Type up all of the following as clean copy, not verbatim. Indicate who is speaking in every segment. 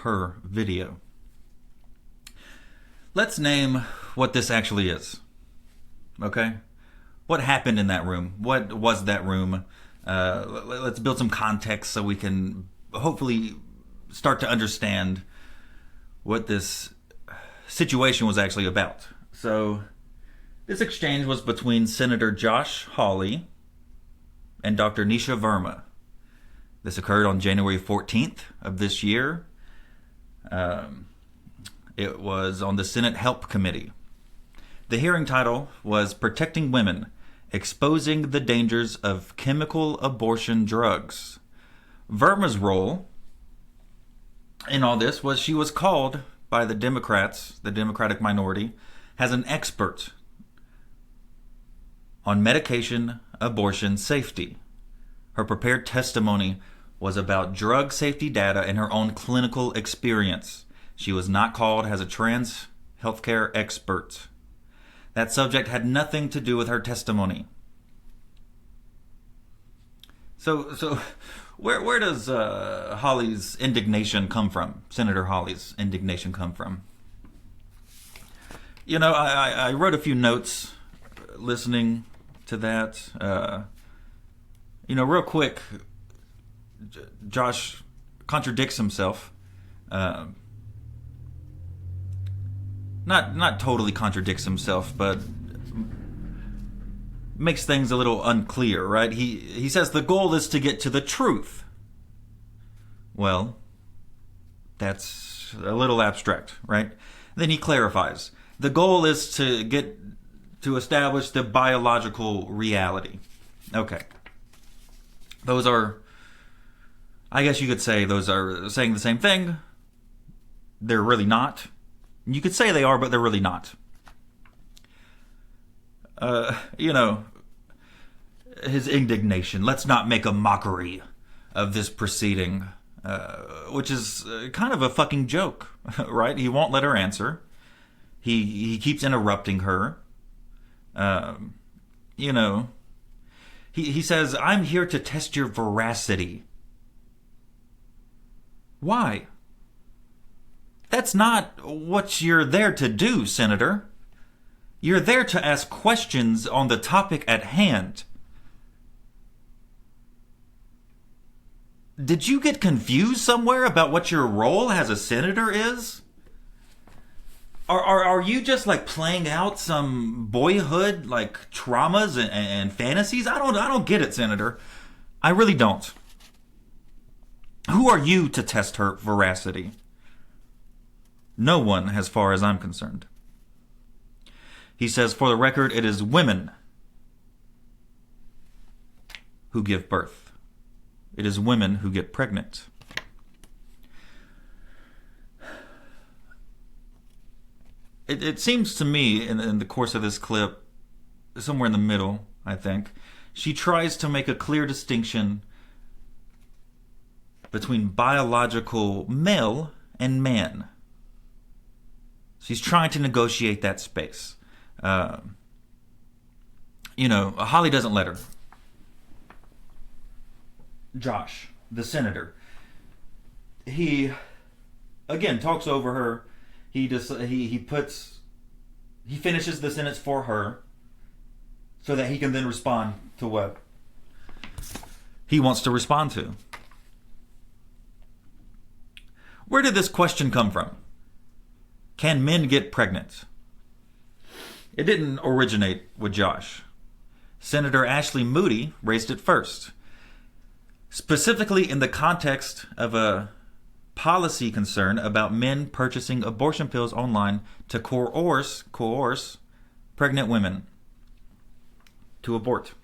Speaker 1: per video. Let's name what this actually is. Okay? What happened in that room? What was that room? Let's build some context so we can hopefully start to understand what this situation was actually about. So, this exchange was between Senator Josh Hawley and Dr. Nisha Verma. This occurred on January 14th of this year. It was on the Senate Help Committee. The hearing title was Protecting Women, Exposing the Dangers of Chemical Abortion Drugs. Verma's role in all this was she was called by the Democrats, the Democratic minority, as an expert on medication abortion safety. Her prepared testimony was about drug safety data and her own clinical experience. She was not called as a trans healthcare expert. That subject had nothing to do with her testimony. So where does Hawley's indignation come from? Senator Hawley's indignation come from? You know, I wrote a few notes listening to that. Real quick, Josh contradicts himself. Not totally contradicts himself, but makes things a little unclear, right? He says the goal is to get to the truth. Well, that's a little abstract, right? Then he clarifies. The goal is to establish the biological reality. Okay. Those are, I guess you could say those are saying the same thing. They're really not. You could say they are, but they're really not. His indignation. Let's not make a mockery of this proceeding, which is kind of a fucking joke, right? He won't let her answer. He keeps interrupting her. He says, I'm here to test your veracity. Why? That's not what you're there to do, Senator. You're there to ask questions on the topic at hand. Did you get confused somewhere about what your role as a senator is? Are you just like playing out some boyhood like traumas and fantasies? I don't get it, Senator. I really don't. Who are you to test her veracity? No one, as far as I'm concerned. He says, for the record, it is women who give birth. It is women who get pregnant. It seems to me, in the course of this clip, somewhere in the middle, I think, she tries to make a clear distinction between biological male and man. She's trying to negotiate that space. Hawley doesn't let her. Josh, the senator, he again talks over her. He finishes the sentence for her so that he can then respond to what he wants to respond to. Where did this question come from? Can men get pregnant? It didn't originate with Josh. Senator Ashley Moody raised it first, specifically in the context of a policy concern about men purchasing abortion pills online to coerce pregnant women to abort.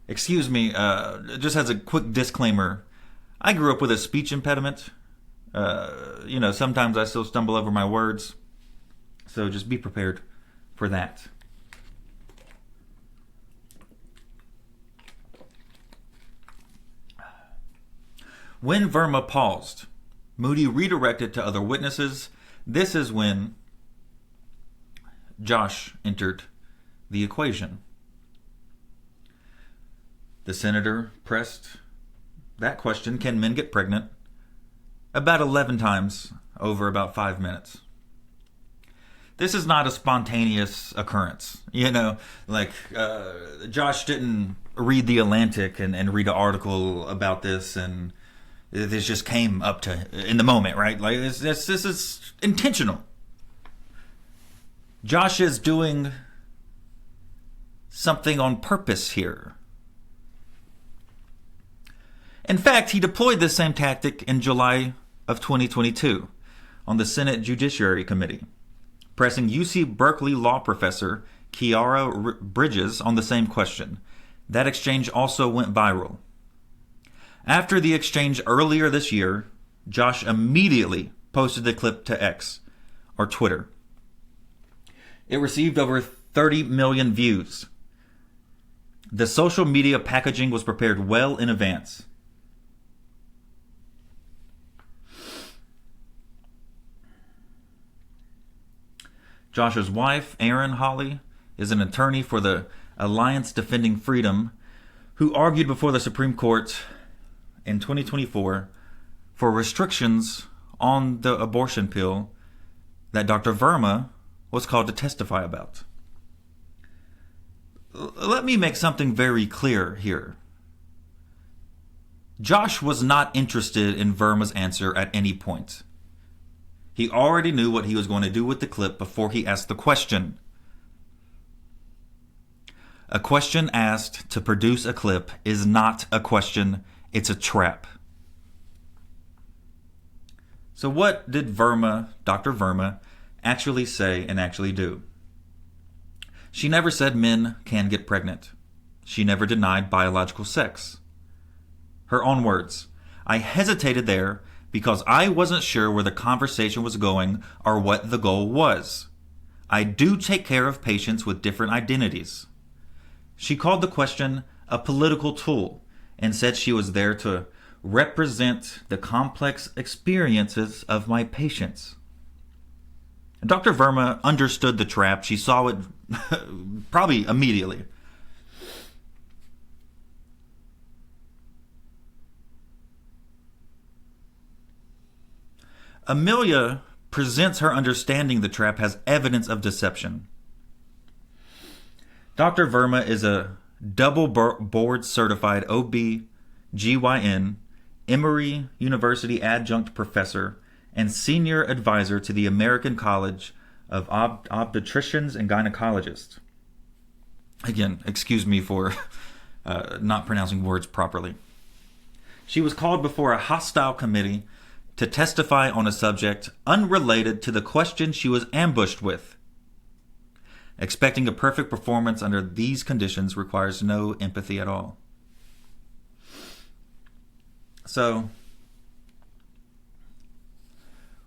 Speaker 1: Excuse me, just as a quick disclaimer, I grew up with a speech impediment. Sometimes I still stumble over my words, so just be prepared for that. When Verma paused, Moody redirected to other witnesses. This is when Josh entered the equation. The senator pressed that question, can men get pregnant, about 11 times over about 5 minutes. This is not a spontaneous occurrence. Josh didn't read The Atlantic and read an article about this, and this just came up to in the moment, right? Like this is intentional. Josh is doing something on purpose here. In fact, he deployed this same tactic in July of 2022 on the Senate Judiciary Committee, pressing UC Berkeley law professor Kiara Bridges on the same question. That exchange also went viral. After the exchange earlier this year, Josh immediately posted the clip to X, or Twitter. It received over 30 million views. The social media packaging was prepared well in advance. Josh's wife, Erin Hawley, is an attorney for the Alliance Defending Freedom, who argued before the Supreme Court in 2024 for restrictions on the abortion pill that Dr. Verma was called to testify about. Let me make something very clear here. Josh was not interested in Verma's answer at any point. He already knew what he was going to do with the clip before he asked the question. A question asked to produce a clip is not a question, it's a trap. So what did Dr. Verma, actually say and actually do? She never said men can get pregnant. She never denied biological sex. Her own words, "I hesitated there because I wasn't sure where the conversation was going or what the goal was. I do take care of patients with different identities." She called the question a political tool and said she was there to represent the complex experiences of my patients. Dr. Verma understood the trap. She saw it probably immediately. Amelia presents her understanding the trap as evidence of deception. Dr. Verma is a double board certified OB/GYN, Emory University adjunct professor, and senior advisor to the American College of Obstetricians and Gynecologists. Again, excuse me for not pronouncing words properly. She was called before a hostile committee to testify on a subject unrelated to the question she was ambushed with. Expecting a perfect performance under these conditions requires no empathy at all. So,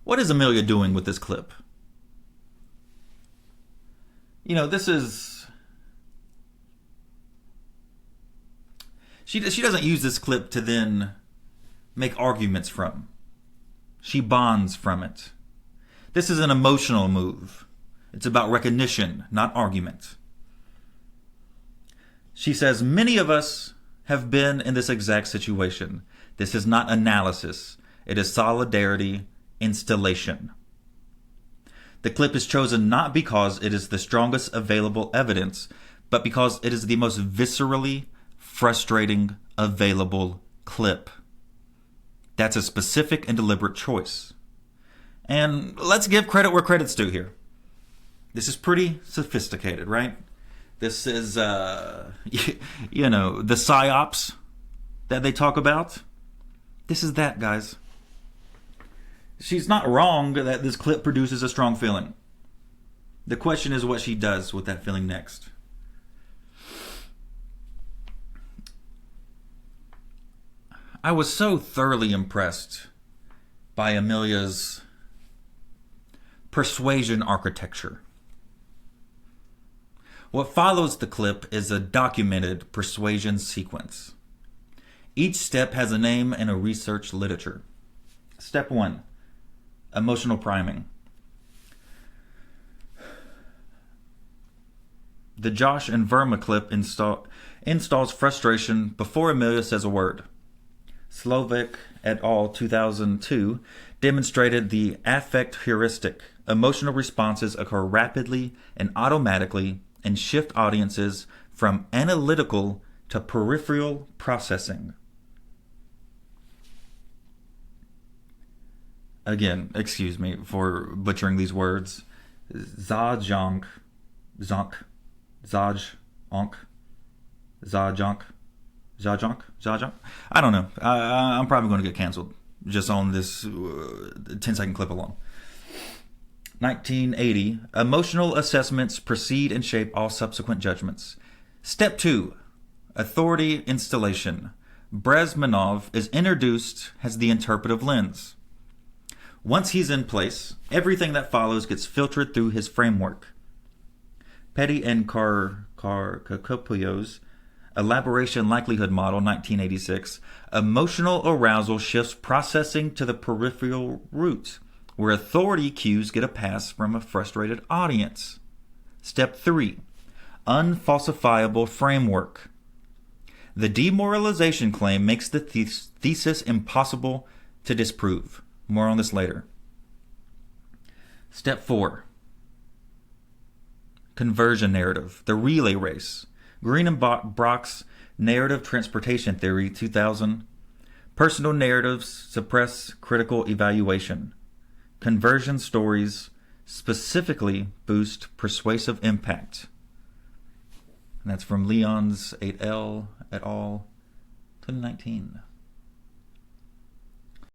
Speaker 1: what is Amelia doing with this clip? This is... She doesn't use this clip to then make arguments from. She bonds from it. This is an emotional move. It's about recognition, not argument. She says, many of us have been in this exact situation. This is not analysis. It is solidarity installation. The clip is chosen not because it is the strongest available evidence, but because it is the most viscerally frustrating available clip. That's a specific and deliberate choice. And let's give credit where credit's due here. This is pretty sophisticated, right? This is, the psyops that they talk about. This is that, guys. She's not wrong that this clip produces a strong feeling. The question is what she does with that feeling next. I was so thoroughly impressed by Amelia's persuasion architecture. What follows the clip is a documented persuasion sequence. Each step has a name and a research literature. Step 1, emotional priming. The Josh and Verma clip installs frustration before Amelia says a word. Slovak et al. 2002 demonstrated the affect heuristic. Emotional responses occur rapidly and automatically and shift audiences from analytical to peripheral processing. Again, excuse me for butchering these words. Zajonk, Zonk, Zaj, Onk, Zajonk, Zajonk. I don't know. I'm probably going to get canceled just on this 10-second clip alone. 1980, emotional assessments precede and shape all subsequent judgments. Step 2, authority installation. Brezmenov is introduced as the interpretive lens. Once he's in place, everything that follows gets filtered through his framework. Petty and Karkopio's elaboration likelihood model, 1986, emotional arousal shifts processing to the peripheral route, where authority cues get a pass from a frustrated audience. Step 3, unfalsifiable framework. The demoralization claim makes the thesis impossible to disprove. More on this later. Step 4, conversion narrative, the relay race. Green and Brock's narrative transportation theory, 2000. Personal narratives suppress critical evaluation. Conversion stories specifically boost persuasive impact. And that's from Leons et al. 2019.